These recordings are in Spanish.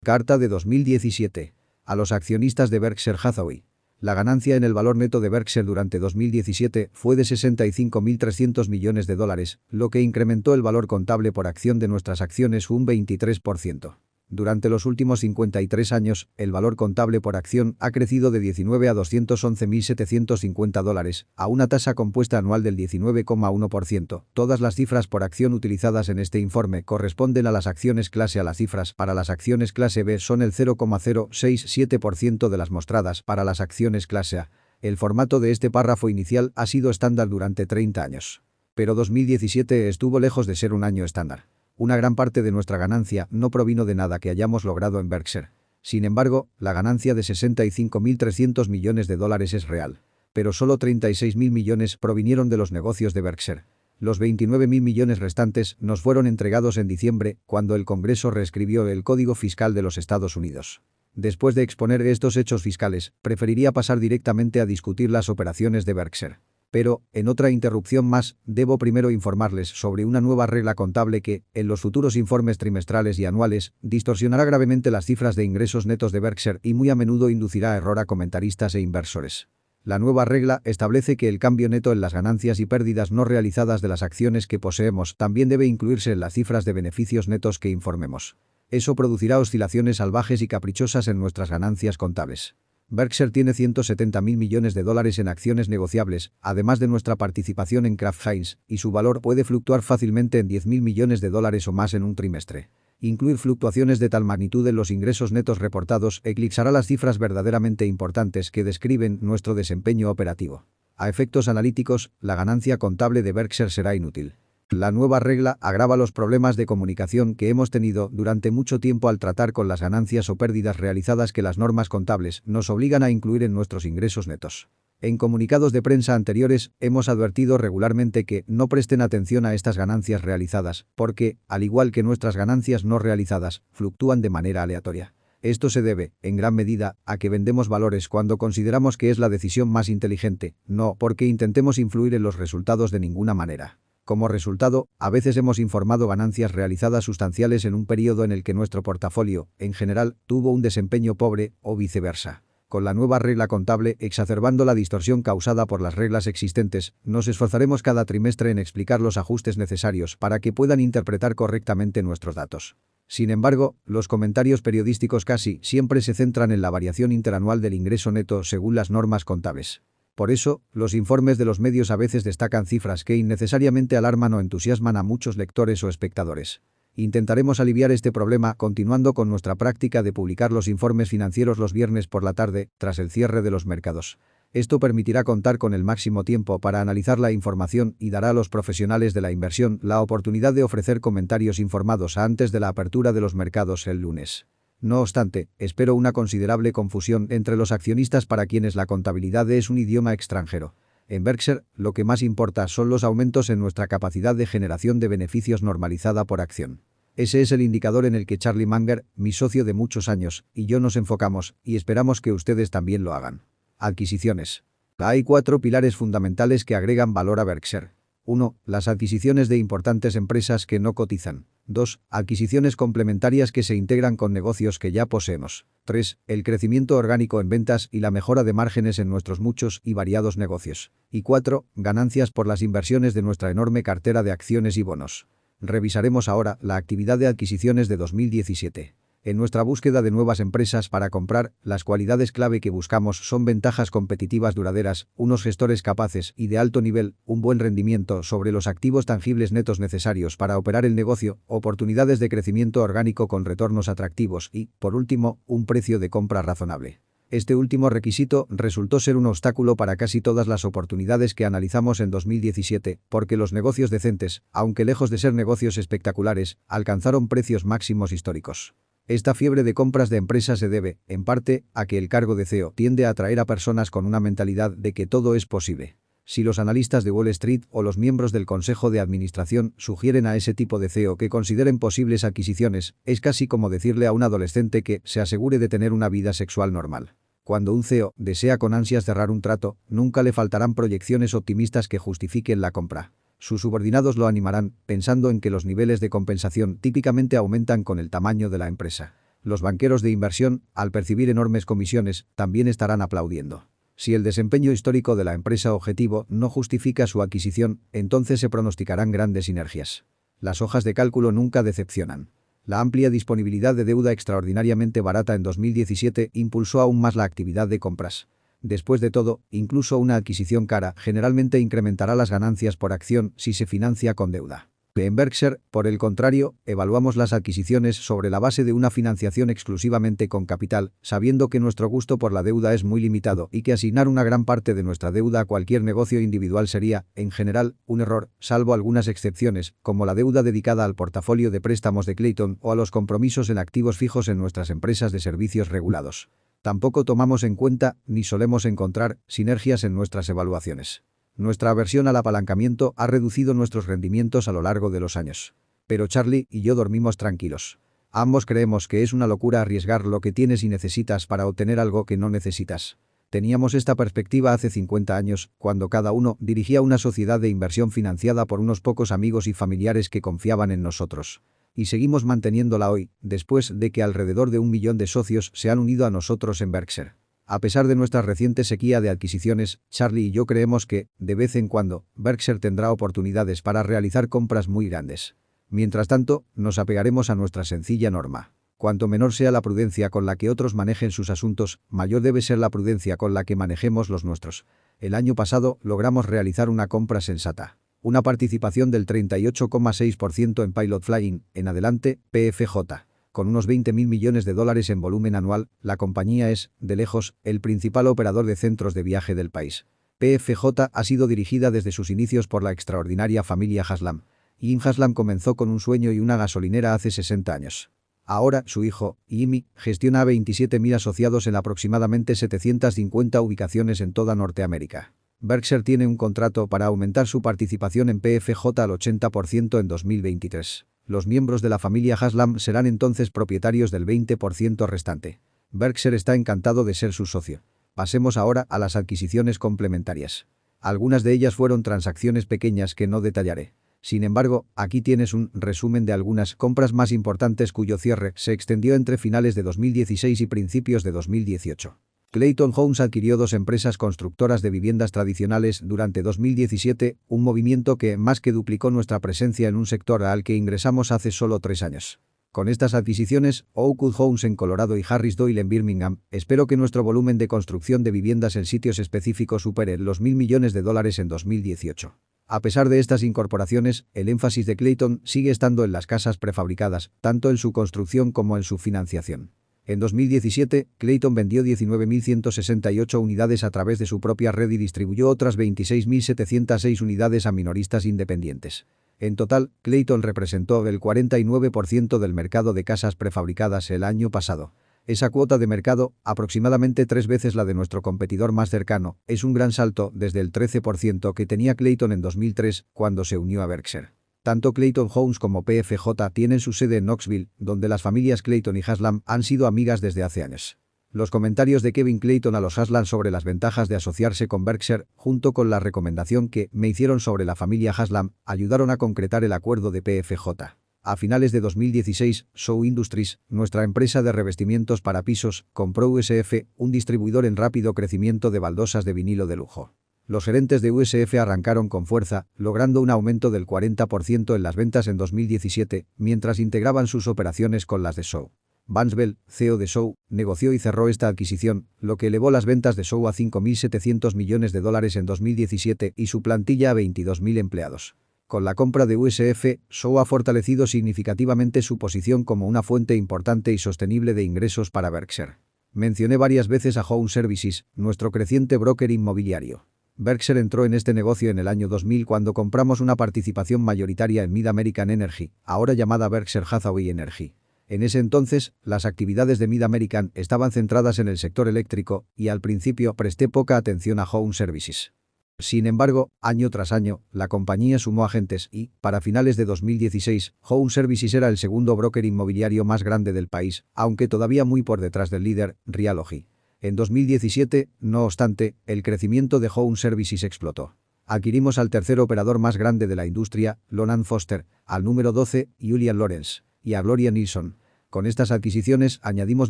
Carta de 2017. A los accionistas de Berkshire Hathaway. La ganancia en el valor neto de Berkshire durante 2017 fue de 65.300 millones de dólares, lo que incrementó el valor contable por acción de nuestras acciones un 23%. Durante los últimos 53 años, el valor contable por acción ha crecido de 19 a 211.750 dólares, a una tasa compuesta anual del 19,1%. Todas las cifras por acción utilizadas en este informe corresponden a las acciones clase A. Las cifras para las acciones clase B son el 0,067% de las mostradas para las acciones clase A. El formato de este párrafo inicial ha sido estándar durante 30 años. Pero 2017 estuvo lejos de ser un año estándar. Una gran parte de nuestra ganancia no provino de nada que hayamos logrado en Berkshire. Sin embargo, la ganancia de 65.300 millones de dólares es real. Pero solo 36.000 millones provinieron de los negocios de Berkshire. Los 29.000 millones restantes nos fueron entregados en diciembre, cuando el Congreso reescribió el Código Fiscal de los Estados Unidos. Después de exponer estos hechos fiscales, preferiría pasar directamente a discutir las operaciones de Berkshire. Pero, en otra interrupción más, debo primero informarles sobre una nueva regla contable que, en los futuros informes trimestrales y anuales, distorsionará gravemente las cifras de ingresos netos de Berkshire y muy a menudo inducirá a error a comentaristas e inversores. La nueva regla establece que el cambio neto en las ganancias y pérdidas no realizadas de las acciones que poseemos también debe incluirse en las cifras de beneficios netos que informemos. Eso producirá oscilaciones salvajes y caprichosas en nuestras ganancias contables. Berkshire tiene 170.000 millones de dólares en acciones negociables, además de nuestra participación en Kraft Heinz, y su valor puede fluctuar fácilmente en 10.000 millones de dólares o más en un trimestre. Incluir fluctuaciones de tal magnitud en los ingresos netos reportados eclipsará las cifras verdaderamente importantes que describen nuestro desempeño operativo. A efectos analíticos, la ganancia contable de Berkshire será inútil. La nueva regla agrava los problemas de comunicación que hemos tenido durante mucho tiempo al tratar con las ganancias o pérdidas realizadas que las normas contables nos obligan a incluir en nuestros ingresos netos. En comunicados de prensa anteriores, hemos advertido regularmente que no presten atención a estas ganancias realizadas, porque, al igual que nuestras ganancias no realizadas, fluctúan de manera aleatoria. Esto se debe, en gran medida, a que vendemos valores cuando consideramos que es la decisión más inteligente, no porque intentemos influir en los resultados de ninguna manera. Como resultado, a veces hemos informado ganancias realizadas sustanciales en un periodo en el que nuestro portafolio, en general, tuvo un desempeño pobre, o viceversa. Con la nueva regla contable, exacerbando la distorsión causada por las reglas existentes, nos esforzaremos cada trimestre en explicar los ajustes necesarios para que puedan interpretar correctamente nuestros datos. Sin embargo, los comentarios periodísticos casi siempre se centran en la variación interanual del ingreso neto según las normas contables. Por eso, los informes de los medios a veces destacan cifras que innecesariamente alarman o entusiasman a muchos lectores o espectadores. Intentaremos aliviar este problema continuando con nuestra práctica de publicar los informes financieros los viernes por la tarde, tras el cierre de los mercados. Esto permitirá contar con el máximo tiempo para analizar la información y dará a los profesionales de la inversión la oportunidad de ofrecer comentarios informados antes de la apertura de los mercados el lunes. No obstante, espero una considerable confusión entre los accionistas para quienes la contabilidad es un idioma extranjero. En Berkshire, lo que más importa son los aumentos en nuestra capacidad de generación de beneficios normalizada por acción. Ese es el indicador en el que Charlie Munger, mi socio de muchos años, y yo nos enfocamos, y esperamos que ustedes también lo hagan. Adquisiciones. Hay 4 pilares fundamentales que agregan valor a Berkshire. 1. Las adquisiciones de importantes empresas que no cotizan. 2. Adquisiciones complementarias que se integran con negocios que ya poseemos. 3. El crecimiento orgánico en ventas y la mejora de márgenes en nuestros muchos y variados negocios. Y 4. Ganancias por las inversiones de nuestra enorme cartera de acciones y bonos. Revisaremos ahora la actividad de adquisiciones de 2017. En nuestra búsqueda de nuevas empresas para comprar, las cualidades clave que buscamos son ventajas competitivas duraderas, unos gestores capaces y de alto nivel, un buen rendimiento sobre los activos tangibles netos necesarios para operar el negocio, oportunidades de crecimiento orgánico con retornos atractivos y, por último, un precio de compra razonable. Este último requisito resultó ser un obstáculo para casi todas las oportunidades que analizamos en 2017, porque los negocios decentes, aunque lejos de ser negocios espectaculares, alcanzaron precios máximos históricos. Esta fiebre de compras de empresas se debe, en parte, a que el cargo de CEO tiende a atraer a personas con una mentalidad de que todo es posible. Si los analistas de Wall Street o los miembros del Consejo de Administración sugieren a ese tipo de CEO que consideren posibles adquisiciones, es casi como decirle a un adolescente que se asegure de tener una vida sexual normal. Cuando un CEO desea con ansias cerrar un trato, nunca le faltarán proyecciones optimistas que justifiquen la compra. Sus subordinados lo animarán, pensando en que los niveles de compensación típicamente aumentan con el tamaño de la empresa. Los banqueros de inversión, al percibir enormes comisiones, también estarán aplaudiendo. Si el desempeño histórico de la empresa objetivo no justifica su adquisición, entonces se pronosticarán grandes sinergias. Las hojas de cálculo nunca decepcionan. La amplia disponibilidad de deuda extraordinariamente barata en 2017 impulsó aún más la actividad de compras. Después de todo, incluso una adquisición cara generalmente incrementará las ganancias por acción si se financia con deuda. En Berkshire, por el contrario, evaluamos las adquisiciones sobre la base de una financiación exclusivamente con capital, sabiendo que nuestro gusto por la deuda es muy limitado y que asignar una gran parte de nuestra deuda a cualquier negocio individual sería, en general, un error, salvo algunas excepciones, como la deuda dedicada al portafolio de préstamos de Clayton o a los compromisos en activos fijos en nuestras empresas de servicios regulados. Tampoco tomamos en cuenta, ni solemos encontrar, sinergias en nuestras evaluaciones. Nuestra aversión al apalancamiento ha reducido nuestros rendimientos a lo largo de los años. Pero Charlie y yo dormimos tranquilos. Ambos creemos que es una locura arriesgar lo que tienes y necesitas para obtener algo que no necesitas. Teníamos esta perspectiva hace 50 años, cuando cada uno dirigía una sociedad de inversión financiada por unos pocos amigos y familiares que confiaban en nosotros. Y seguimos manteniéndola hoy, después de que alrededor de 1 millón de socios se han unido a nosotros en Berkshire. A pesar de nuestra reciente sequía de adquisiciones, Charlie y yo creemos que, de vez en cuando, Berkshire tendrá oportunidades para realizar compras muy grandes. Mientras tanto, nos apegaremos a nuestra sencilla norma. Cuanto menor sea la prudencia con la que otros manejen sus asuntos, mayor debe ser la prudencia con la que manejemos los nuestros. El año pasado logramos realizar una compra sensata. Una participación del 38,6% en Pilot Flying, en adelante, PFJ. Con unos 20.000 millones de dólares en volumen anual, la compañía es, de lejos, el principal operador de centros de viaje del país. PFJ ha sido dirigida desde sus inicios por la extraordinaria familia Haslam. Jim Haslam comenzó con un sueño y una gasolinera hace 60 años. Ahora, su hijo, Jimmy, gestiona a 27.000 asociados en aproximadamente 750 ubicaciones en toda Norteamérica. Berkshire tiene un contrato para aumentar su participación en PFJ al 80% en 2023. Los miembros de la familia Haslam serán entonces propietarios del 20% restante. Berkshire está encantado de ser su socio. Pasemos ahora a las adquisiciones complementarias. Algunas de ellas fueron transacciones pequeñas que no detallaré. Sin embargo, aquí tienes un resumen de algunas compras más importantes cuyo cierre se extendió entre finales de 2016 y principios de 2018. Clayton Homes adquirió 2 empresas constructoras de viviendas tradicionales durante 2017, un movimiento que más que duplicó nuestra presencia en un sector al que ingresamos hace solo 3 años. Con estas adquisiciones, Oakwood Homes en Colorado y Harris Doyle en Birmingham, espero que nuestro volumen de construcción de viviendas en sitios específicos supere los $1.000 millones en 2018. A pesar de estas incorporaciones, el énfasis de Clayton sigue estando en las casas prefabricadas, tanto en su construcción como en su financiación. En 2017, Clayton vendió 19.168 unidades a través de su propia red y distribuyó otras 26.706 unidades a minoristas independientes. En total, Clayton representó el 49% del mercado de casas prefabricadas el año pasado. Esa cuota de mercado, aproximadamente 3 veces la de nuestro competidor más cercano, es un gran salto desde el 13% que tenía Clayton en 2003, cuando se unió a Berkshire. Tanto Clayton Homes como PFJ tienen su sede en Knoxville, donde las familias Clayton y Haslam han sido amigas desde hace años. Los comentarios de Kevin Clayton a los Haslam sobre las ventajas de asociarse con Berkshire, junto con la recomendación que me hicieron sobre la familia Haslam, ayudaron a concretar el acuerdo de PFJ. A finales de 2016, Shaw Industries, nuestra empresa de revestimientos para pisos, compró USF, un distribuidor en rápido crecimiento de baldosas de vinilo de lujo. Los gerentes de USF arrancaron con fuerza, logrando un aumento del 40% en las ventas en 2017, mientras integraban sus operaciones con las de Shaw. Vance Bell, CEO de Shaw, negoció y cerró esta adquisición, lo que elevó las ventas de Shaw a $5.700 millones en 2017 y su plantilla a 22.000 empleados. Con la compra de USF, Shaw ha fortalecido significativamente su posición como una fuente importante y sostenible de ingresos para Berkshire. Mencioné varias veces a Home Services, nuestro creciente broker inmobiliario. Berkshire entró en este negocio en el año 2000 cuando compramos una participación mayoritaria en Mid American Energy, ahora llamada Berkshire Hathaway Energy. En ese entonces, las actividades de Mid American estaban centradas en el sector eléctrico y al principio presté poca atención a Home Services. Sin embargo, año tras año, la compañía sumó agentes y, para finales de 2016, Home Services era el segundo broker inmobiliario más grande del país, aunque todavía muy por detrás del líder, Realogy. En 2017, no obstante, el crecimiento de Home Services explotó. Adquirimos al tercer operador más grande de la industria, Lonan Foster, al número 12, Julian Lawrence, y a Gloria Nilsson. Con estas adquisiciones añadimos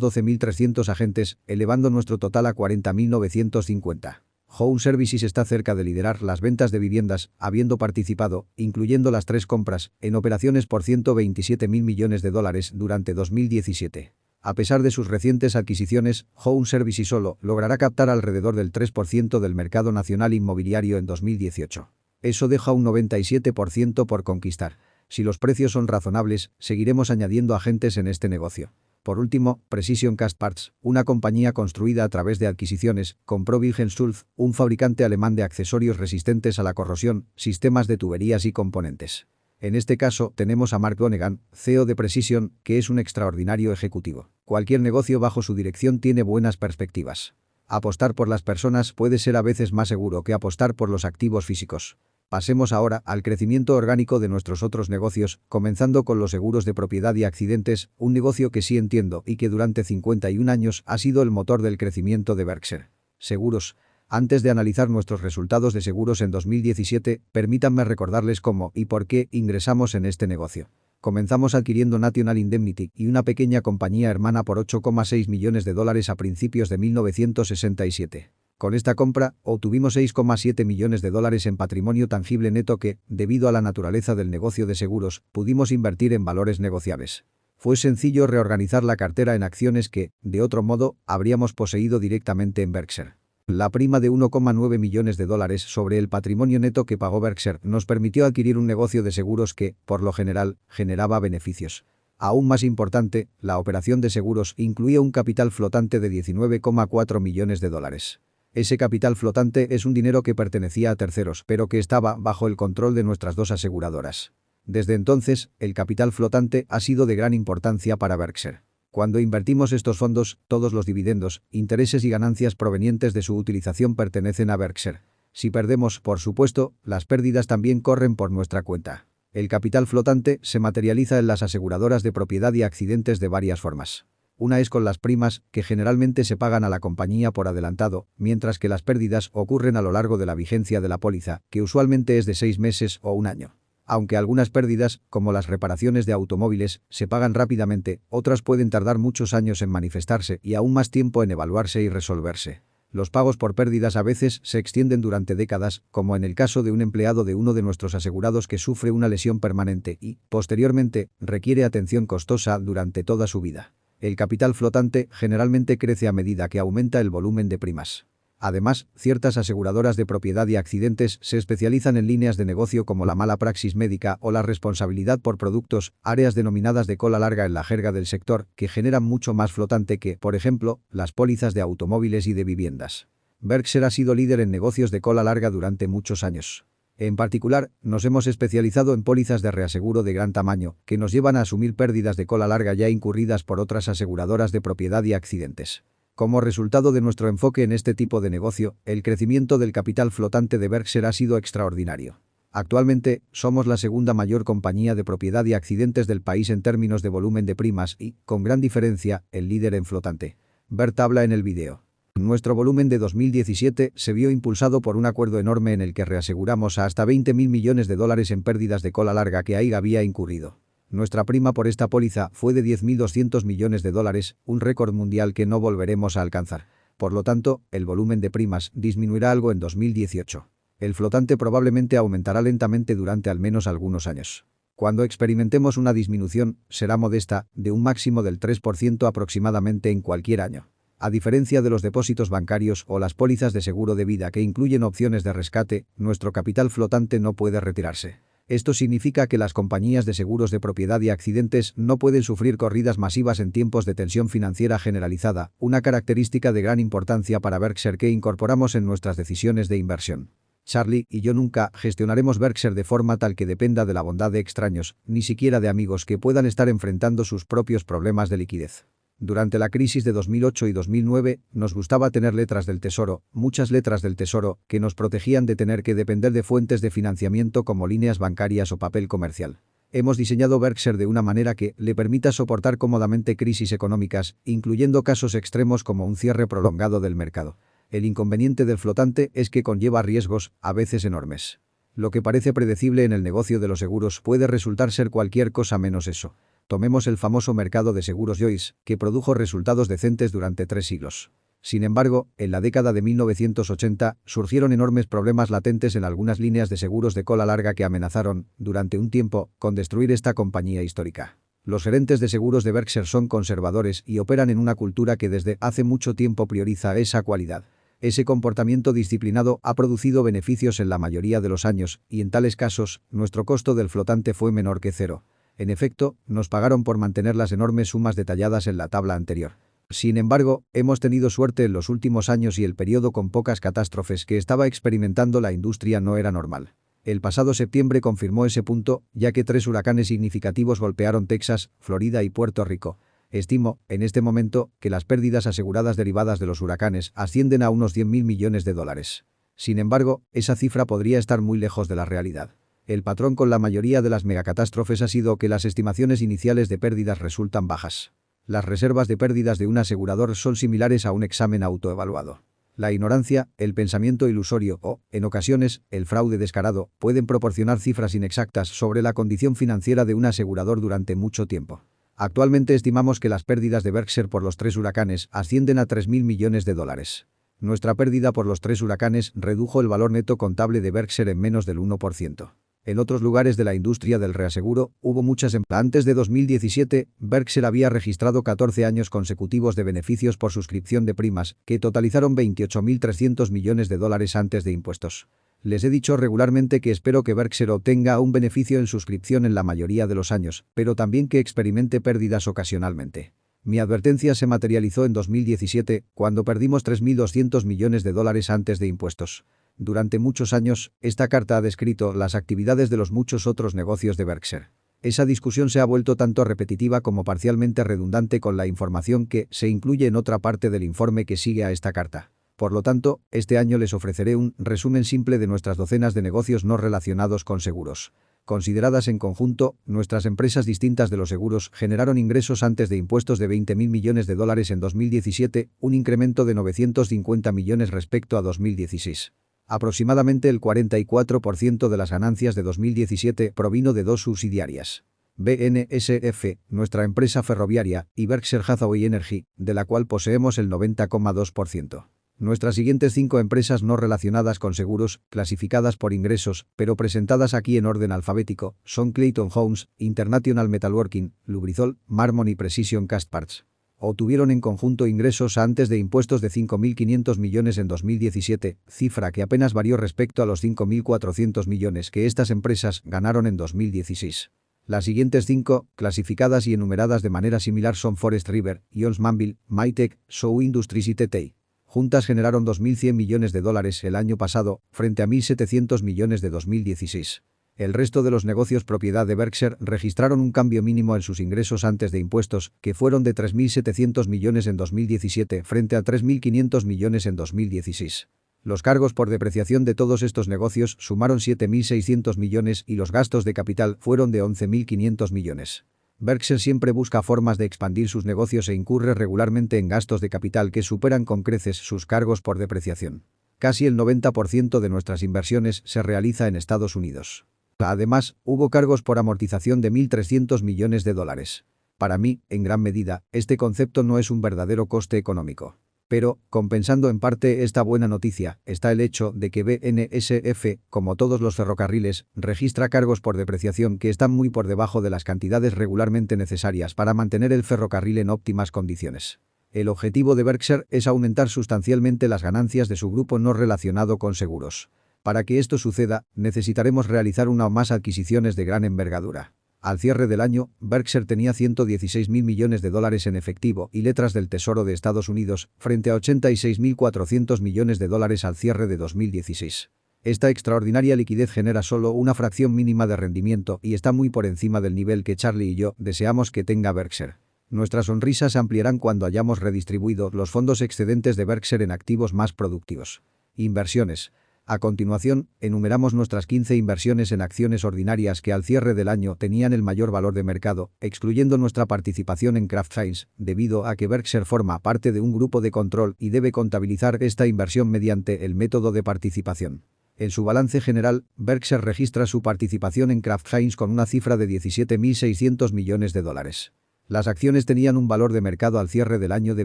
12.300 agentes, elevando nuestro total a 40.950. Home Services está cerca de liderar las ventas de viviendas, habiendo participado, incluyendo las 3 compras, en operaciones por 127.000 millones de dólares durante 2017. A pesar de sus recientes adquisiciones, Home Services solo logrará captar alrededor del 3% del mercado nacional inmobiliario en 2018. Eso deja un 97% por conquistar. Si los precios son razonables, seguiremos añadiendo agentes en este negocio. Por último, Precision Cast Parts, una compañía construida a través de adquisiciones, compró Wilhelmstulf, un fabricante alemán de accesorios resistentes a la corrosión, sistemas de tuberías y componentes. En este caso, tenemos a Mark Donegan, CEO de Precision, que es un extraordinario ejecutivo. Cualquier negocio bajo su dirección tiene buenas perspectivas. Apostar por las personas puede ser a veces más seguro que apostar por los activos físicos. Pasemos ahora al crecimiento orgánico de nuestros otros negocios, comenzando con los seguros de propiedad y accidentes, un negocio que sí entiendo y que durante 51 años ha sido el motor del crecimiento de Berkshire. Seguros. Antes de analizar nuestros resultados de seguros en 2017, permítanme recordarles cómo y por qué ingresamos en este negocio. Comenzamos adquiriendo National Indemnity y una pequeña compañía hermana por 8,6 millones de dólares a principios de 1967. Con esta compra, obtuvimos 6,7 millones de dólares en patrimonio tangible neto que, debido a la naturaleza del negocio de seguros, pudimos invertir en valores negociables. Fue sencillo reorganizar la cartera en acciones que, de otro modo, habríamos poseído directamente en Berkshire. La prima de 1,9 millones de dólares sobre el patrimonio neto que pagó Berkshire nos permitió adquirir un negocio de seguros que, por lo general, generaba beneficios. Aún más importante, la operación de seguros incluía un capital flotante de 19,4 millones de dólares. Ese capital flotante es un dinero que pertenecía a terceros, pero que estaba bajo el control de nuestras 2 aseguradoras. Desde entonces, el capital flotante ha sido de gran importancia para Berkshire. Cuando invertimos estos fondos, todos los dividendos, intereses y ganancias provenientes de su utilización pertenecen a Berkshire. Si perdemos, por supuesto, las pérdidas también corren por nuestra cuenta. El capital flotante se materializa en las aseguradoras de propiedad y accidentes de varias formas. Una es con las primas, que generalmente se pagan a la compañía por adelantado, mientras que las pérdidas ocurren a lo largo de la vigencia de la póliza, que usualmente es de 6 meses o un año. Aunque algunas pérdidas, como las reparaciones de automóviles, se pagan rápidamente, otras pueden tardar muchos años en manifestarse y aún más tiempo en evaluarse y resolverse. Los pagos por pérdidas a veces se extienden durante décadas, como en el caso de un empleado de uno de nuestros asegurados que sufre una lesión permanente y, posteriormente, requiere atención costosa durante toda su vida. El capital flotante generalmente crece a medida que aumenta el volumen de primas. Además, ciertas aseguradoras de propiedad y accidentes se especializan en líneas de negocio como la mala praxis médica o la responsabilidad por productos, áreas denominadas de cola larga en la jerga del sector, que generan mucho más flotante que, por ejemplo, las pólizas de automóviles y de viviendas. Berkshire ha sido líder en negocios de cola larga durante muchos años. En particular, nos hemos especializado en pólizas de reaseguro de gran tamaño, que nos llevan a asumir pérdidas de cola larga ya incurridas por otras aseguradoras de propiedad y accidentes. Como resultado de nuestro enfoque en este tipo de negocio, el crecimiento del capital flotante de Berkshire ha sido extraordinario. Actualmente, somos la segunda mayor compañía de propiedad y accidentes del país en términos de volumen de primas y, con gran diferencia, el líder en flotante. Ver tabla en el video. Nuestro volumen de 2017 se vio impulsado por un acuerdo enorme en el que reaseguramos a hasta 20.000 millones de dólares en pérdidas de cola larga que AIG había incurrido. Nuestra prima por esta póliza fue de 10.200 millones de dólares, un récord mundial que no volveremos a alcanzar. Por lo tanto, el volumen de primas disminuirá algo en 2018. El flotante probablemente aumentará lentamente durante al menos algunos años. Cuando experimentemos una disminución, será modesta, de un máximo del 3% aproximadamente en cualquier año. A diferencia de los depósitos bancarios o las pólizas de seguro de vida que incluyen opciones de rescate, nuestro capital flotante no puede retirarse. Esto significa que las compañías de seguros de propiedad y accidentes no pueden sufrir corridas masivas en tiempos de tensión financiera generalizada, una característica de gran importancia para Berkshire que incorporamos en nuestras decisiones de inversión. Charlie y yo nunca gestionaremos Berkshire de forma tal que dependa de la bondad de extraños, ni siquiera de amigos que puedan estar enfrentando sus propios problemas de liquidez. Durante la crisis de 2008 y 2009, nos gustaba tener letras del tesoro, muchas letras del tesoro, que nos protegían de tener que depender de fuentes de financiamiento como líneas bancarias o papel comercial. Hemos diseñado Berkshire de una manera que le permita soportar cómodamente crisis económicas, incluyendo casos extremos como un cierre prolongado del mercado. El inconveniente del flotante es que conlleva riesgos, a veces enormes. Lo que parece predecible en el negocio de los seguros puede resultar ser cualquier cosa menos eso. Tomemos el famoso mercado de seguros Joyce, que produjo resultados decentes durante 3 siglos. Sin embargo, en la década de 1980 surgieron enormes problemas latentes en algunas líneas de seguros de cola larga que amenazaron, durante un tiempo, con destruir esta compañía histórica. Los gerentes de seguros de Berkshire son conservadores y operan en una cultura que desde hace mucho tiempo prioriza esa cualidad. Ese comportamiento disciplinado ha producido beneficios en la mayoría de los años, y en tales casos, nuestro costo del flotante fue menor que cero. En efecto, nos pagaron por mantener las enormes sumas detalladas en la tabla anterior. Sin embargo, hemos tenido suerte en los últimos años y el periodo con pocas catástrofes que estaba experimentando la industria no era normal. El pasado septiembre confirmó ese punto, ya que 3 huracanes significativos golpearon Texas, Florida y Puerto Rico. Estimo, en este momento, que las pérdidas aseguradas derivadas de los huracanes ascienden a unos 100.000 millones de dólares. Sin embargo, esa cifra podría estar muy lejos de la realidad. El patrón con la mayoría de las megacatástrofes ha sido que las estimaciones iniciales de pérdidas resultan bajas. Las reservas de pérdidas de un asegurador son similares a un examen autoevaluado. La ignorancia, el pensamiento ilusorio o, en ocasiones, el fraude descarado pueden proporcionar cifras inexactas sobre la condición financiera de un asegurador durante mucho tiempo. Actualmente estimamos que las pérdidas de Berkshire por los 3 huracanes ascienden a 3.000 millones de dólares. Nuestra pérdida por los 3 huracanes redujo el valor neto contable de Berkshire en menos del 1%. En otros lugares de la industria del reaseguro, hubo muchas antes de 2017, Berkshire había registrado 14 años consecutivos de beneficios por suscripción de primas, que totalizaron 28.300 millones de dólares antes de impuestos. Les he dicho regularmente que espero que Berkshire obtenga un beneficio en suscripción en la mayoría de los años, pero también que experimente pérdidas ocasionalmente. Mi advertencia se materializó en 2017, cuando perdimos 3.200 millones de dólares antes de impuestos. Durante muchos años, esta carta ha descrito las actividades de los muchos otros negocios de Berkshire. Esa discusión se ha vuelto tanto repetitiva como parcialmente redundante con la información que se incluye en otra parte del informe que sigue a esta carta. Por lo tanto, este año les ofreceré un resumen simple de nuestras docenas de negocios no relacionados con seguros. Consideradas en conjunto, nuestras empresas distintas de los seguros generaron ingresos antes de impuestos de 20.000 millones de dólares en 2017, un incremento de 950 millones respecto a 2016. Aproximadamente el 44% de las ganancias de 2017 provino de 2 subsidiarias. BNSF, nuestra empresa ferroviaria, y Berkshire Hathaway Energy, de la cual poseemos el 90,2%. Nuestras siguientes 5 empresas no relacionadas con seguros, clasificadas por ingresos, pero presentadas aquí en orden alfabético, son Clayton Homes, International Metalworking, Lubrizol, Marmon y Precision Castparts. Obtuvieron en conjunto ingresos antes de impuestos de 5.500 millones en 2017, cifra que apenas varió respecto a los 5.400 millones que estas empresas ganaron en 2016. Las siguientes 5, clasificadas y enumeradas de manera similar son Forest River, Jones Manville, Mytec, Shaw Industries y TT. Juntas generaron 2.100 millones de dólares el año pasado, frente a 1.700 millones de 2016. El resto de los negocios propiedad de Berkshire registraron un cambio mínimo en sus ingresos antes de impuestos, que fueron de 3.700 millones en 2017 frente a 3.500 millones en 2016. Los cargos por depreciación de todos estos negocios sumaron 7.600 millones y los gastos de capital fueron de 11.500 millones. Berkshire siempre busca formas de expandir sus negocios e incurre regularmente en gastos de capital que superan con creces sus cargos por depreciación. Casi el 90% de nuestras inversiones se realiza en Estados Unidos. Además, hubo cargos por amortización de 1.300 millones de dólares. Para mí, en gran medida, este concepto no es un verdadero coste económico. Pero, compensando en parte esta buena noticia, está el hecho de que BNSF, como todos los ferrocarriles, registra cargos por depreciación que están muy por debajo de las cantidades regularmente necesarias para mantener el ferrocarril en óptimas condiciones. El objetivo de Berkshire es aumentar sustancialmente las ganancias de su grupo no relacionado con seguros. Para que esto suceda, necesitaremos realizar una o más adquisiciones de gran envergadura. Al cierre del año, Berkshire tenía 116.000 millones de dólares en efectivo y letras del Tesoro de Estados Unidos, frente a 86.400 millones de dólares al cierre de 2016. Esta extraordinaria liquidez genera solo una fracción mínima de rendimiento y está muy por encima del nivel que Charlie y yo deseamos que tenga Berkshire. Nuestras sonrisas se ampliarán cuando hayamos redistribuido los fondos excedentes de Berkshire en activos más productivos. Inversiones. A continuación, enumeramos nuestras 15 inversiones en acciones ordinarias que al cierre del año tenían el mayor valor de mercado, excluyendo nuestra participación en Kraft Heinz, debido a que Berkshire forma parte de un grupo de control y debe contabilizar esta inversión mediante el método de participación. En su balance general, Berkshire registra su participación en Kraft Heinz con una cifra de 17.600 millones de dólares. Las acciones tenían un valor de mercado al cierre del año de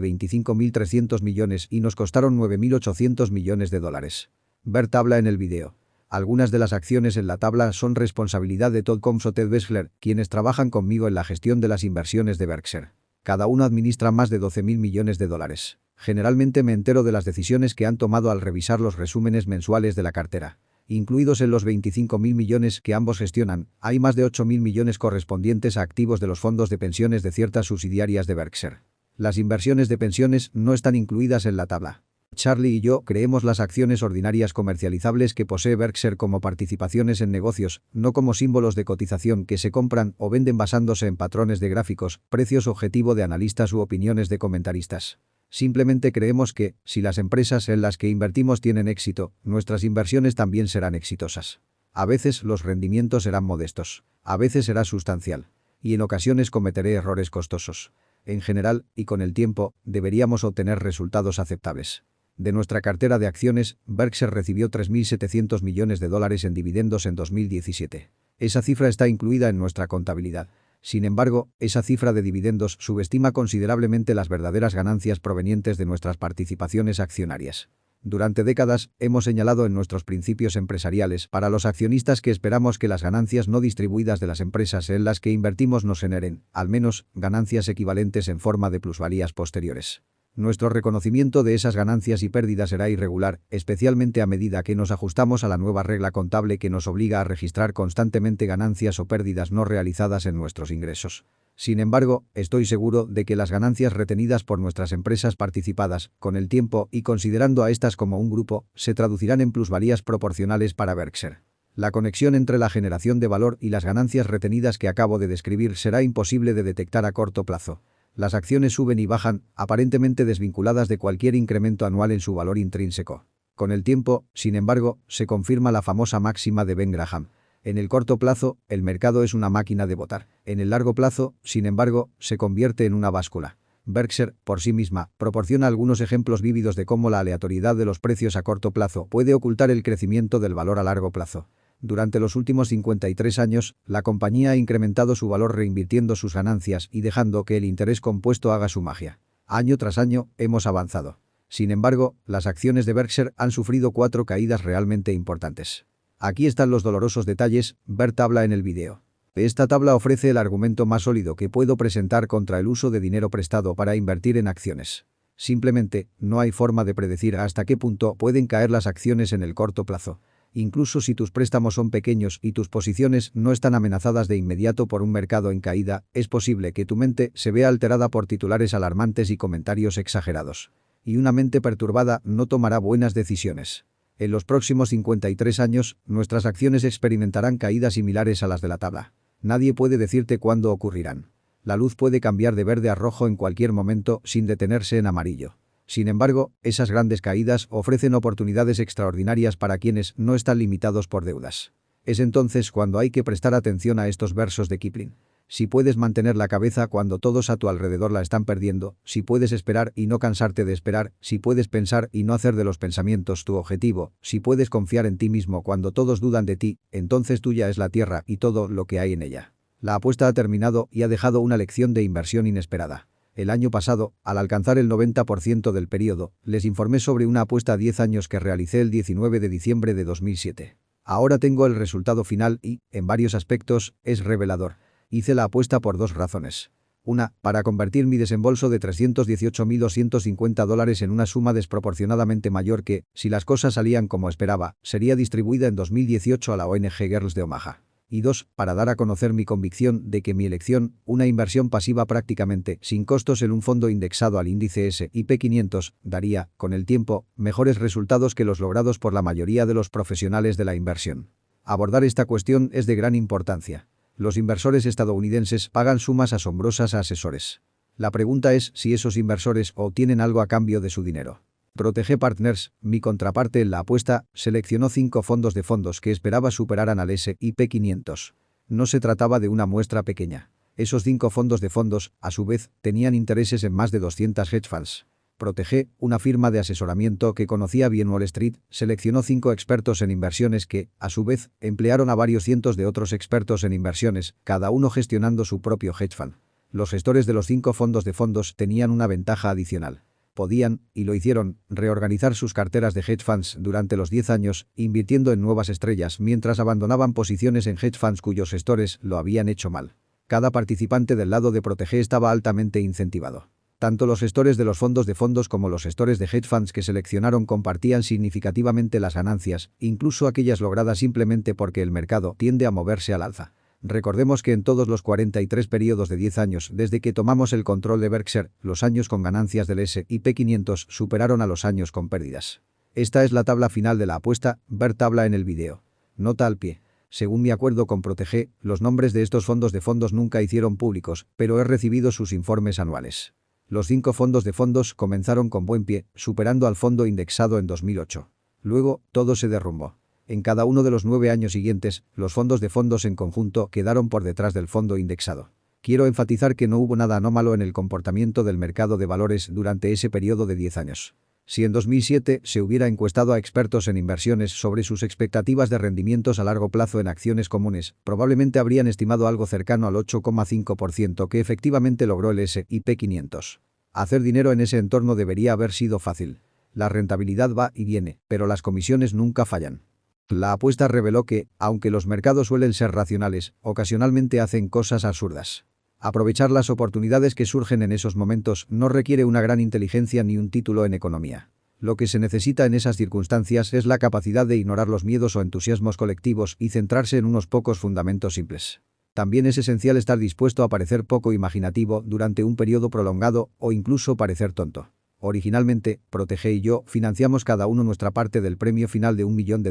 25.300 millones y nos costaron 9.800 millones de dólares. Ver tabla en el video. Algunas de las acciones en la tabla son responsabilidad de Todd Combs o Ted Weschler, quienes trabajan conmigo en la gestión de las inversiones de Berkshire. Cada uno administra más de 12.000 millones de dólares. Generalmente me entero de las decisiones que han tomado al revisar los resúmenes mensuales de la cartera. Incluidos en los 25.000 millones que ambos gestionan, hay más de 8.000 millones correspondientes a activos de los fondos de pensiones de ciertas subsidiarias de Berkshire. Las inversiones de pensiones no están incluidas en la tabla. Charlie y yo creemos las acciones ordinarias comercializables que posee Berkshire como participaciones en negocios, no como símbolos de cotización que se compran o venden basándose en patrones de gráficos, precios objetivo de analistas u opiniones de comentaristas. Simplemente creemos que, si las empresas en las que invertimos tienen éxito, nuestras inversiones también serán exitosas. A veces los rendimientos serán modestos, a veces será sustancial. Y en ocasiones cometeré errores costosos. En general, y con el tiempo, deberíamos obtener resultados aceptables. De nuestra cartera de acciones, Berkshire recibió 3.700 millones de dólares en dividendos en 2017. Esa cifra está incluida en nuestra contabilidad. Sin embargo, esa cifra de dividendos subestima considerablemente las verdaderas ganancias provenientes de nuestras participaciones accionarias. Durante décadas, hemos señalado en nuestros principios empresariales para los accionistas que esperamos que las ganancias no distribuidas de las empresas en las que invertimos nos generen, al menos, ganancias equivalentes en forma de plusvalías posteriores. Nuestro reconocimiento de esas ganancias y pérdidas será irregular, especialmente a medida que nos ajustamos a la nueva regla contable que nos obliga a registrar constantemente ganancias o pérdidas no realizadas en nuestros ingresos. Sin embargo, estoy seguro de que las ganancias retenidas por nuestras empresas participadas, con el tiempo y considerando a estas como un grupo, se traducirán en plusvalías proporcionales para Berkshire. La conexión entre la generación de valor y las ganancias retenidas que acabo de describir será imposible de detectar a corto plazo. Las acciones suben y bajan, aparentemente desvinculadas de cualquier incremento anual en su valor intrínseco. Con el tiempo, sin embargo, se confirma la famosa máxima de Ben Graham. En el corto plazo, el mercado es una máquina de votar. En el largo plazo, sin embargo, se convierte en una báscula. Berkshire, por sí misma, proporciona algunos ejemplos vívidos de cómo la aleatoriedad de los precios a corto plazo puede ocultar el crecimiento del valor a largo plazo. Durante los últimos 53 años, la compañía ha incrementado su valor reinvirtiendo sus ganancias y dejando que el interés compuesto haga su magia. Año tras año, hemos avanzado. Sin embargo, las acciones de Berkshire han sufrido 4 caídas realmente importantes. Aquí están los dolorosos detalles, ver tabla en el video. Esta tabla ofrece el argumento más sólido que puedo presentar contra el uso de dinero prestado para invertir en acciones. Simplemente, no hay forma de predecir hasta qué punto pueden caer las acciones en el corto plazo. Incluso si tus préstamos son pequeños y tus posiciones no están amenazadas de inmediato por un mercado en caída, es posible que tu mente se vea alterada por titulares alarmantes y comentarios exagerados. Y una mente perturbada no tomará buenas decisiones. En los próximos 53 años, nuestras acciones experimentarán caídas similares a las de la tabla. Nadie puede decirte cuándo ocurrirán. La luz puede cambiar de verde a rojo en cualquier momento sin detenerse en amarillo. Sin embargo, esas grandes caídas ofrecen oportunidades extraordinarias para quienes no están limitados por deudas. Es entonces cuando hay que prestar atención a estos versos de Kipling. Si puedes mantener la cabeza cuando todos a tu alrededor la están perdiendo, si puedes esperar y no cansarte de esperar, si puedes pensar y no hacer de los pensamientos tu objetivo, si puedes confiar en ti mismo cuando todos dudan de ti, entonces tuya es la tierra y todo lo que hay en ella. La apuesta ha terminado y ha dejado una lección de inversión inesperada. El año pasado, al alcanzar el 90% del periodo, les informé sobre una apuesta a 10 años que realicé el 19 de diciembre de 2007. Ahora tengo el resultado final y, en varios aspectos, es revelador. Hice la apuesta por 2 razones. Una, para convertir mi desembolso de $318.250 en una suma desproporcionadamente mayor que, si las cosas salían como esperaba, sería distribuida en 2018 a la ONG Girls de Omaha. Y 2, para dar a conocer mi convicción de que mi elección, una inversión pasiva prácticamente sin costos en un fondo indexado al índice S&P 500, daría, con el tiempo, mejores resultados que los logrados por la mayoría de los profesionales de la inversión. Abordar esta cuestión es de gran importancia. Los inversores estadounidenses pagan sumas asombrosas a asesores. La pregunta es si esos inversores obtienen algo a cambio de su dinero. Protege Partners, mi contraparte en la apuesta, seleccionó 5 fondos de fondos que esperaba superaran al S&P 500. No se trataba de una muestra pequeña. Esos 5 fondos de fondos, a su vez, tenían intereses en más de 200 hedge funds. Protege, una firma de asesoramiento que conocía bien Wall Street, seleccionó 5 expertos en inversiones que, a su vez, emplearon a varios cientos de otros expertos en inversiones, cada uno gestionando su propio hedge fund. Los gestores de los 5 fondos de fondos tenían una ventaja adicional. Podían, y lo hicieron, reorganizar sus carteras de hedge funds durante los 10 años, invirtiendo en nuevas estrellas mientras abandonaban posiciones en hedge funds cuyos gestores lo habían hecho mal. Cada participante del lado de Protege estaba altamente incentivado. Tanto los gestores de los fondos de fondos como los gestores de hedge funds que seleccionaron compartían significativamente las ganancias, incluso aquellas logradas simplemente porque el mercado tiende a moverse al alza. Recordemos que en todos los 43 periodos de 10 años desde que tomamos el control de Berkshire, los años con ganancias del S&P 500 superaron a los años con pérdidas. Esta es la tabla final de la apuesta, ver tabla en el vídeo. Nota al pie. Según mi acuerdo con Protege, los nombres de estos fondos de fondos nunca hicieron públicos, pero he recibido sus informes anuales. Los 5 fondos de fondos comenzaron con buen pie, superando al fondo indexado en 2008. Luego, todo se derrumbó. En cada uno de los 9 años siguientes, los fondos de fondos en conjunto quedaron por detrás del fondo indexado. Quiero enfatizar que no hubo nada anómalo en el comportamiento del mercado de valores durante ese periodo de 10 años. Si en 2007 se hubiera encuestado a expertos en inversiones sobre sus expectativas de rendimientos a largo plazo en acciones comunes, probablemente habrían estimado algo cercano al 8,5% que efectivamente logró el S&P 500. Hacer dinero en ese entorno debería haber sido fácil. La rentabilidad va y viene, pero las comisiones nunca fallan. La apuesta reveló que, aunque los mercados suelen ser racionales, ocasionalmente hacen cosas absurdas. Aprovechar las oportunidades que surgen en esos momentos no requiere una gran inteligencia ni un título en economía. Lo que se necesita en esas circunstancias es la capacidad de ignorar los miedos o entusiasmos colectivos y centrarse en unos pocos fundamentos simples. También es esencial estar dispuesto a parecer poco imaginativo durante un periodo prolongado o incluso parecer tonto. Originalmente, Protege y yo financiamos cada uno nuestra parte del premio final de $1 millón,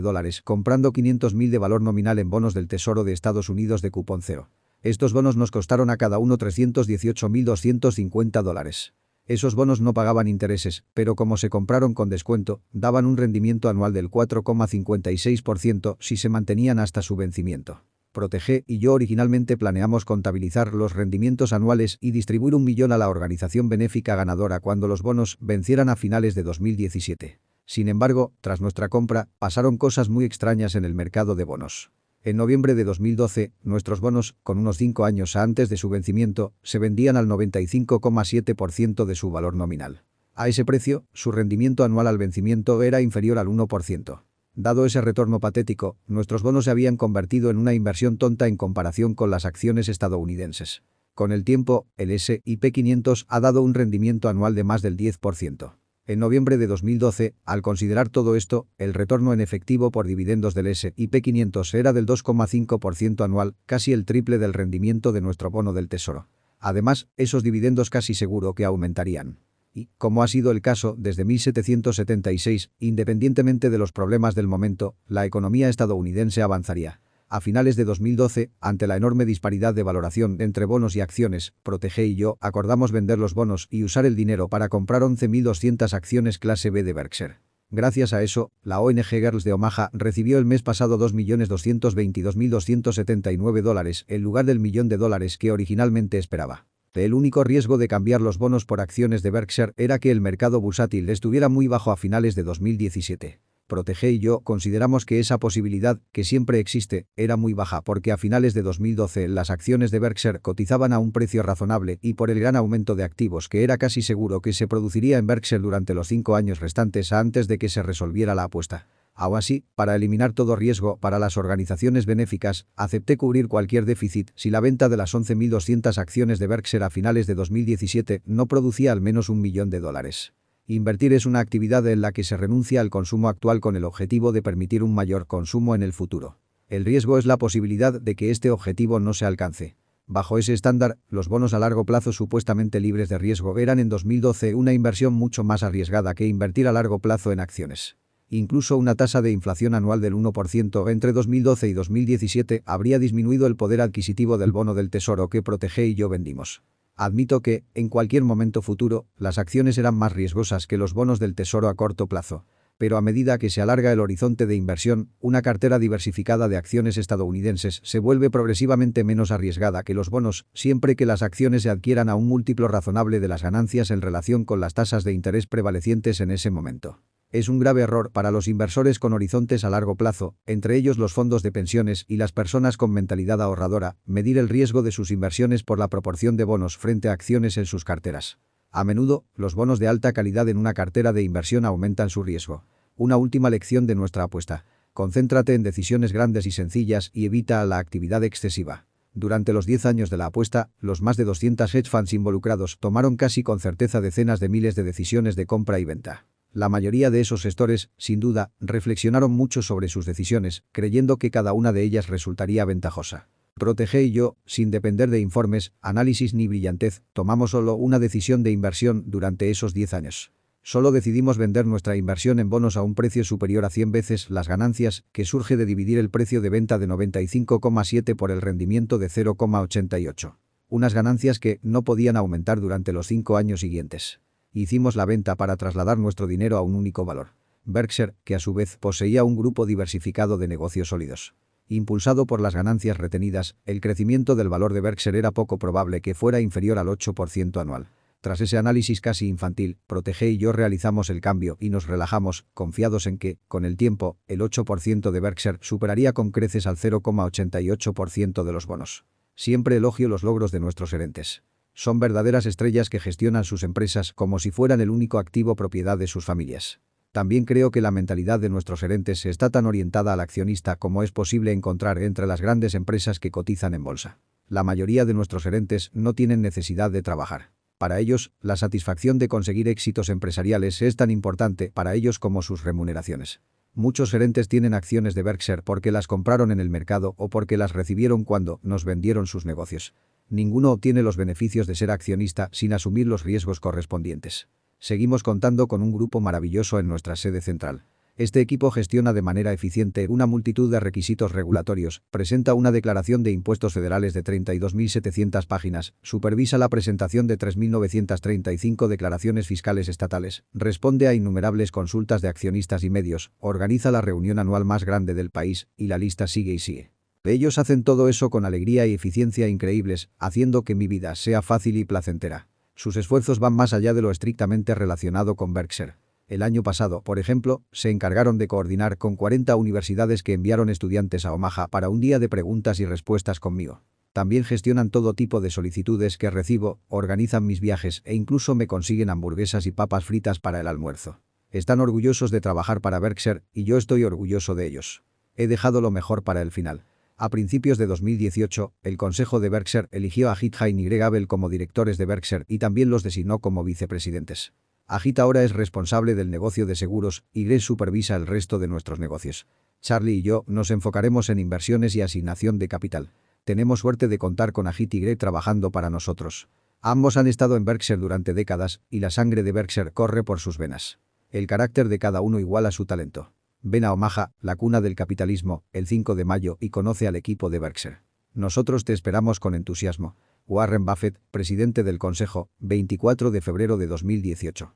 comprando 500.000 de valor nominal en bonos del Tesoro de Estados Unidos de cupón cero. Estos bonos nos costaron a cada uno $318.250. Esos bonos no pagaban intereses, pero como se compraron con descuento, daban un rendimiento anual del 4,56% si se mantenían hasta su vencimiento. Protege y yo originalmente planeamos contabilizar los rendimientos anuales y distribuir $1 millón a la organización benéfica ganadora cuando los bonos vencieran a finales de 2017. Sin embargo, tras nuestra compra, pasaron cosas muy extrañas en el mercado de bonos. En noviembre de 2012, nuestros bonos, con unos 5 años antes de su vencimiento, se vendían al 95,7% de su valor nominal. A ese precio, su rendimiento anual al vencimiento era inferior al 1%. Dado ese retorno patético, nuestros bonos se habían convertido en una inversión tonta en comparación con las acciones estadounidenses. Con el tiempo, el S&P 500 ha dado un rendimiento anual de más del 10%. En noviembre de 2012, al considerar todo esto, el retorno en efectivo por dividendos del S&P 500 era del 2,5% anual, casi el triple del rendimiento de nuestro bono del Tesoro. Además, esos dividendos casi seguro que aumentarían. Y, como ha sido el caso desde 1776, independientemente de los problemas del momento, la economía estadounidense avanzaría. A finales de 2012, ante la enorme disparidad de valoración entre bonos y acciones, Protege y yo acordamos vender los bonos y usar el dinero para comprar 11.200 acciones clase B de Berkshire. Gracias a eso, la ONG Girls de Omaha recibió el mes pasado $2.222.279 en lugar del $1 millón que originalmente esperaba. El único riesgo de cambiar los bonos por acciones de Berkshire era que el mercado bursátil estuviera muy bajo a finales de 2017. Protege y yo consideramos que esa posibilidad, que siempre existe, era muy baja porque a finales de 2012 las acciones de Berkshire cotizaban a un precio razonable y por el gran aumento de activos que era casi seguro que se produciría en Berkshire durante los 5 años restantes antes de que se resolviera la apuesta. Aun así, para eliminar todo riesgo para las organizaciones benéficas, acepté cubrir cualquier déficit si la venta de las 11.200 acciones de Berkshire a finales de 2017 no producía al menos $1 millón. Invertir es una actividad en la que se renuncia al consumo actual con el objetivo de permitir un mayor consumo en el futuro. El riesgo es la posibilidad de que este objetivo no se alcance. Bajo ese estándar, los bonos a largo plazo supuestamente libres de riesgo eran en 2012 una inversión mucho más arriesgada que invertir a largo plazo en acciones. Incluso una tasa de inflación anual del 1% entre 2012 y 2017 habría disminuido el poder adquisitivo del bono del Tesoro que Protege y yo vendimos. Admito que, en cualquier momento futuro, las acciones eran más riesgosas que los bonos del Tesoro a corto plazo. Pero a medida que se alarga el horizonte de inversión, una cartera diversificada de acciones estadounidenses se vuelve progresivamente menos arriesgada que los bonos, siempre que las acciones se adquieran a un múltiplo razonable de las ganancias en relación con las tasas de interés prevalecientes en ese momento. Es un grave error para los inversores con horizontes a largo plazo, entre ellos los fondos de pensiones y las personas con mentalidad ahorradora, medir el riesgo de sus inversiones por la proporción de bonos frente a acciones en sus carteras. A menudo, los bonos de alta calidad en una cartera de inversión aumentan su riesgo. Una última lección de nuestra apuesta. Concéntrate en decisiones grandes y sencillas y evita la actividad excesiva. Durante los 10 años de la apuesta, los más de 200 hedge funds involucrados tomaron casi con certeza decenas de miles de decisiones de compra y venta. La mayoría de esos gestores, sin duda, reflexionaron mucho sobre sus decisiones, creyendo que cada una de ellas resultaría ventajosa. Protege y yo, sin depender de informes, análisis ni brillantez, tomamos solo una decisión de inversión durante esos 10 años. Solo decidimos vender nuestra inversión en bonos a un precio superior a 100 veces las ganancias, que surge de dividir el precio de venta de 95,7 por el rendimiento de 0,88. Unas ganancias que no podían aumentar durante los 5 años siguientes. Hicimos la venta para trasladar nuestro dinero a un único valor. Berkshire, que a su vez poseía un grupo diversificado de negocios sólidos. Impulsado por las ganancias retenidas, el crecimiento del valor de Berkshire era poco probable que fuera inferior al 8% anual. Tras ese análisis casi infantil, Protege y yo realizamos el cambio y nos relajamos, confiados en que, con el tiempo, el 8% de Berkshire superaría con creces al 0,88% de los bonos. Siempre elogio los logros de nuestros gerentes. Son verdaderas estrellas que gestionan sus empresas como si fueran el único activo propiedad de sus familias. También creo que la mentalidad de nuestros gerentes está tan orientada al accionista como es posible encontrar entre las grandes empresas que cotizan en bolsa. La mayoría de nuestros gerentes no tienen necesidad de trabajar. Para ellos, la satisfacción de conseguir éxitos empresariales es tan importante para ellos como sus remuneraciones. Muchos gerentes tienen acciones de Berkshire porque las compraron en el mercado o porque las recibieron cuando nos vendieron sus negocios. Ninguno obtiene los beneficios de ser accionista sin asumir los riesgos correspondientes. Seguimos contando con un grupo maravilloso en nuestra sede central. Este equipo gestiona de manera eficiente una multitud de requisitos regulatorios, presenta una declaración de impuestos federales de 32.700 páginas, supervisa la presentación de 3.935 declaraciones fiscales estatales, responde a innumerables consultas de accionistas y medios, organiza la reunión anual más grande del país, y la lista sigue y sigue. Ellos hacen todo eso con alegría y eficiencia increíbles, haciendo que mi vida sea fácil y placentera. Sus esfuerzos van más allá de lo estrictamente relacionado con Berkshire. El año pasado, por ejemplo, se encargaron de coordinar con 40 universidades que enviaron estudiantes a Omaha para un día de preguntas y respuestas conmigo. También gestionan todo tipo de solicitudes que recibo, organizan mis viajes e incluso me consiguen hamburguesas y papas fritas para el almuerzo. Están orgullosos de trabajar para Berkshire y yo estoy orgulloso de ellos. He dejado lo mejor para el final. A principios de 2018, el consejo de Berkshire eligió a Ajit Jain y Abel como directores de Berkshire y también los designó como vicepresidentes. Ajit ahora es responsable del negocio de seguros y Greg supervisa el resto de nuestros negocios. Charlie y yo nos enfocaremos en inversiones y asignación de capital. Tenemos suerte de contar con Ajit y Greg trabajando para nosotros. Ambos han estado en Berkshire durante décadas y la sangre de Berkshire corre por sus venas. El carácter de cada uno iguala su talento. Ven a Omaha, la cuna del capitalismo, el 5 de mayo y conoce al equipo de Berkshire. Nosotros te esperamos con entusiasmo. Warren Buffett, presidente del Consejo, 24 de febrero de 2018.